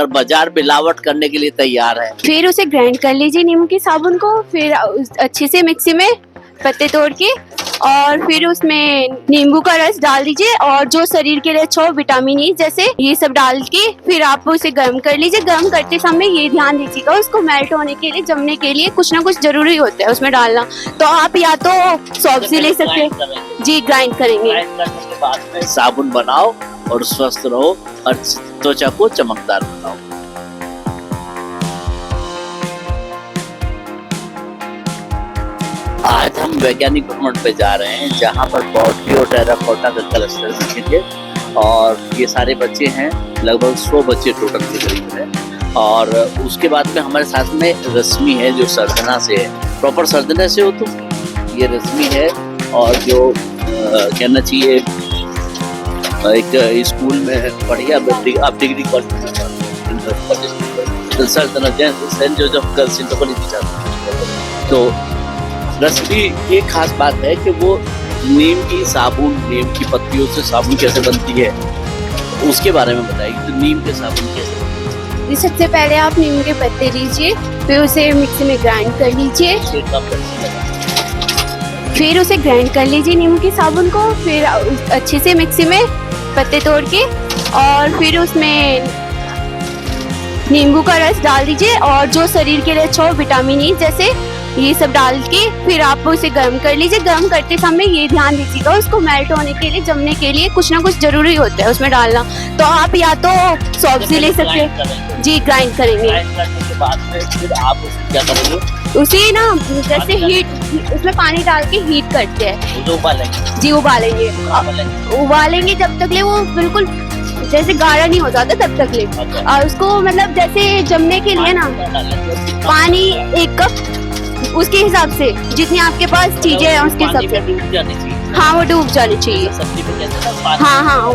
अगर बाजार मिलावट करने के लिए तैयार है। फिर उसे ग्राइंड कर लीजिए नींबू के साबुन को, फिर अच्छे से मिक्सी में पत्ते तोड़ के, और फिर उसमें नींबू का रस डाल दीजिए, और जो शरीर के लिए अच्छा हो विटामिन ई जैसे ये सब डाल के फिर आप उसे गर्म कर लीजिए। गर्म करते समय ये ध्यान दीजिएगा उसको मेल्ट होने के लिए, जमने के लिए कुछ ना कुछ जरूरी होता है उसमें डालना। तो आप या तो सॉफ्ट ले सकते हैं जी, ग्राइंड करेंगे। ग्राइंड करने के बाद में साबुन बनाओ और स्वस्थ रहो और त्वचा को चमकदार बनाओ। आज हम वैज्ञानिक भ्रमण पे जा रहे हैं जहाँ पर पॉटरी और टेराकोटा का क्लस्टर दिखेंगे, और ये सारे बच्चे हैं, लगभग 100 बच्चे टोटल के करीब हैं। और उसके बाद में हमारे साथ में रश्मि है जो सर्जना से है। प्रॉपर सर्जना से हो तुम? ये रश्मि है, और जो कहना चाहिए एक स्कूल में बढ़िया आप डिग्री कर Sarjana Saint Joseph girls inter college. तो रश्मि एक खास बात है कि वो नीम की साबुन, नीम की पत्तियों से साबुन कैसे बनती है उसके बारे में बताइए। तो नीम के साबुन कैसे बनती है? सबसे पहले आप नीम के पत्ते लीजिए, फिर उसे मिक्सी में ग्राइंड कर लीजिए, फिर उसे ग्राइंड कर लीजिए नीम के साबुन को, फिर अच्छे से मिक्सी में पत्ते तोड़ के, और फिर उसमें नींबू का रस डाल दीजिए, और जो शरीर के लिए अच्छा हो विटामिन ई जैसे ये सब डाल के फिर आप उसे गर्म कर लीजिए। गर्म करते समय ये ध्यान दीजिएगा उसको मेल्ट होने के लिए, जमने के लिए कुछ ना कुछ जरूरी होता है उसमें डालना। तो आप या तो सॉफ्ट ले सकते हैं जी, ग्राइंड करेंगे। ग्राइंड करने के बाद में फिर आप उसे क्या करेंगे? उसे ना जैसे हीट, उसमें पानी डाल के हीट करते हैं उबालेंगे जी, उबालेंगे। उबालेंगे जब तक ले वो बिल्कुल जैसे गाढ़ा नहीं हो जाता तब तक ले। और उसको मतलब जैसे जमने के लिए ना पानी 1 कप उसके हिसाब से, जितनी आपके पास चीजें हैं उसके हिसाब से। हाँ, वो डूब जानी चाहिए। हाँ,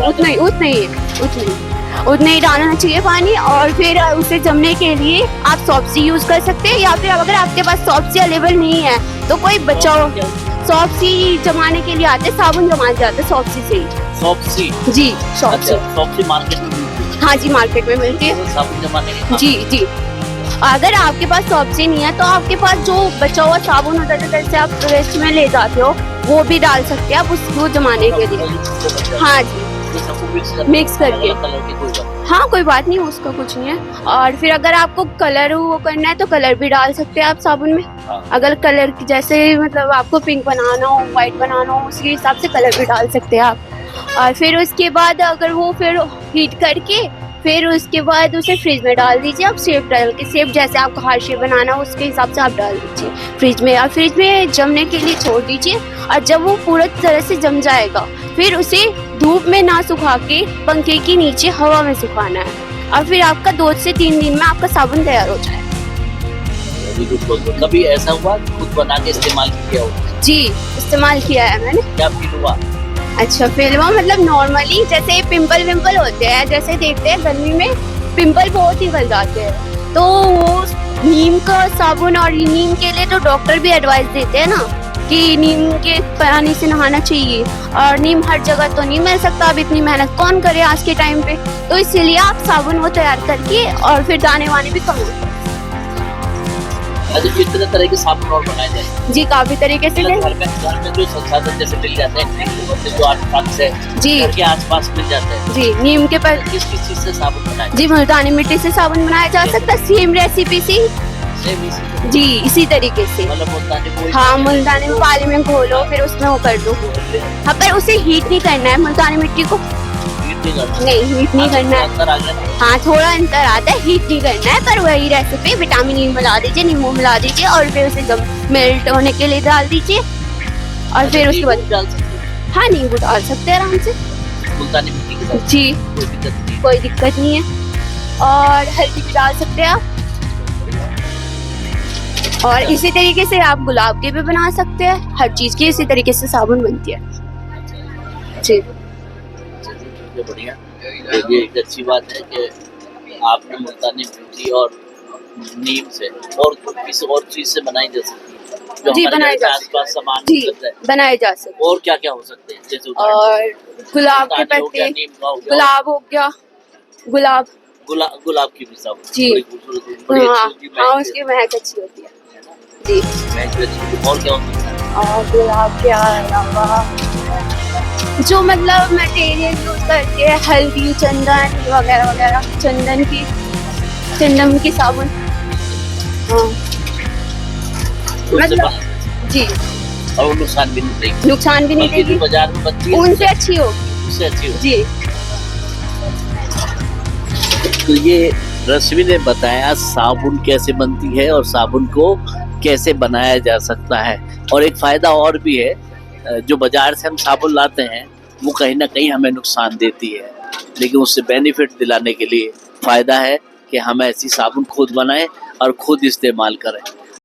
उतना ही डालना चाहिए पानी। और फिर उसे जमने के लिए आप सॉफ्ट यूज कर सकते हैं, या फिर अगर आपके पास सॉफ्ट अवेलेबल नहीं है तो कोई बच्चा सॉफ्ट जमाने के लिए आते, साबुन जमाने जाते सॉफ्ट से ही। सॉफ्ट जी, सॉफ्ट मार्केट में? हाँ जी, मार्केट में मिलती है साबुन जमाने के। जी। अगर आपके पास सॉफ्ट नहीं है तो आपके पास जो बचा हुआ साबुन होता है जैसे आप रेस्ट में ले जाते हो, वो भी डाल सकते हैं आप उसको जमाने के लिए। हाँ जी, मिक्स करके। हाँ, कोई बात नहीं, उसका कुछ नहीं है। और फिर अगर आपको कलर वो करना है तो कलर भी डाल सकते हैं आप साबुन में। अगर कलर जैसे मतलब आपको पिंक बनाना हो, व्हाइट बनाना हो, उसके हिसाब से कलर भी डाल सकते हैं आप। और फिर उसके बाद अगर वो फिर हीट करके फिर उसके बाद उसे फ्रिज में डाल दीजिए। आप शेप डाल के, शेप जैसे आपको हार्ट शेप बनाना हो उसके हिसाब से आप डाल दीजिए फ्रिज में, और फ्रिज में जमने के लिए छोड़ दीजिए। और जब वो पूरी तरह से जम जाएगा फिर उसे धूप में ना सुखा के पंखे के नीचे हवा में सुखाना है, और फिर आपका 2 से 3 दिन में आपका साबुन तैयार हो जाएगा। कभी ऐसा हुआ खुद बना के इस्तेमाल किया हो? जी, इस्तेमाल किया है मैंने। क्या फील हुआ? अच्छा फील हुआ, मतलब नॉर्मली जैसे पिंपल विम्पल होते हैं, जैसे देखते हैं गर्मी में पिंपल बहुत निकल जाते हैं, तो वो नीम का साबुन, और नीम के लिए तो डॉक्टर भी एडवाइस देते हैं ना कि नीम के पानी से नहाना चाहिए। और नीम हर जगह तो नहीं मिल सकता, अब इतनी मेहनत कौन करे आज के टाइम पे, तो इसीलिए आप साबुन वो तैयार करके, और फिर दाने वाने भी कम होते हैं। कितने तरह के साबुन और बनाए जाए? जी, काफी तरीके से। घर में जो संसाधन जैसे मिल जाते हैं, जो आसपास से जी, घर के आसपास मिल जाते हैं जी, नीम के पर किस चीज से साबुन बनाए? जी, मुल्तानी मिट्टी से साबुन बनाया जा सकता है, सेम रेसिपी सी जी, इसी तरीके से। हाँ, मुल्तानी में पानी में घोलो, फिर उसमें वो कर दो। हाँ, पर उसे हीट नहीं करना है मुल्तानी मिट्टी को, नहीं हीट नहीं करना है। हाँ, थोड़ा अंतर आता है, हीट नहीं करना है, पर वही रेसिपी विटामिन ई मिला दीजिए, नींबू मिला दीजिए, और फिर उसे जब मेल्ट होने के लिए डाल दीजिए, और फिर उसके बाद हाँ, नींबू डाल सकते हैं आराम से मुल्तानी मिट्टी के साथ जी, कोई दिक्कत नहीं है। और हल्दी भी डाल सकते हैं आप। और इसी तरीके से आप गुलाब के भी बना सकते हैं, हर चीज की इसी तरीके से साबुन बनती है जी। बढ़िया, ये एक अच्छी बात है कि आपने मुल्तानी मिट्टी और नीम से और किसी और चीज से बनाई जा सकती है जो जी, बनाए जा आसपास सामान जी, बनाए जा सकते। और क्या क्या हो सकते हैं? जैसे और गुलाब के पत्ते, गुलाब हो गया, गुलाब की भी साबुन जी। बड़ी खूबसूरत होती है, बड़ी हाँ अच्छी होती है, हाँ, महक उसकी महक अच्छी होती है है ना? जी। महक भी अच्छी होती है। और क्या होता है? और गुलाब के अलावा जो मतलब मटेरियल यूज करके हल्दी चंदन वगैरह वगैरह, चंदन की साबुन। हाँ तो उससे मतलब जी, और वो नुकसान भी नहीं देगी, नुकसान भी नहीं बल्कि जो देगी, बाजार में बनती है उनसे अच्छी होगी उससे अच्छी होती जी। है। तो ये रश्मि ने बताया साबुन कैसे बनती है और साबुन को कैसे बनाया जा सकता है। और एक फायदा और भी है, जो बाजार से हम साबुन लाते हैं वो कहीं ना कहीं हमें नुकसान देती है, लेकिन उससे बेनिफिट दिलाने के लिए फायदा है कि हम ऐसी साबुन खुद बनाएं और खुद इस्तेमाल करें।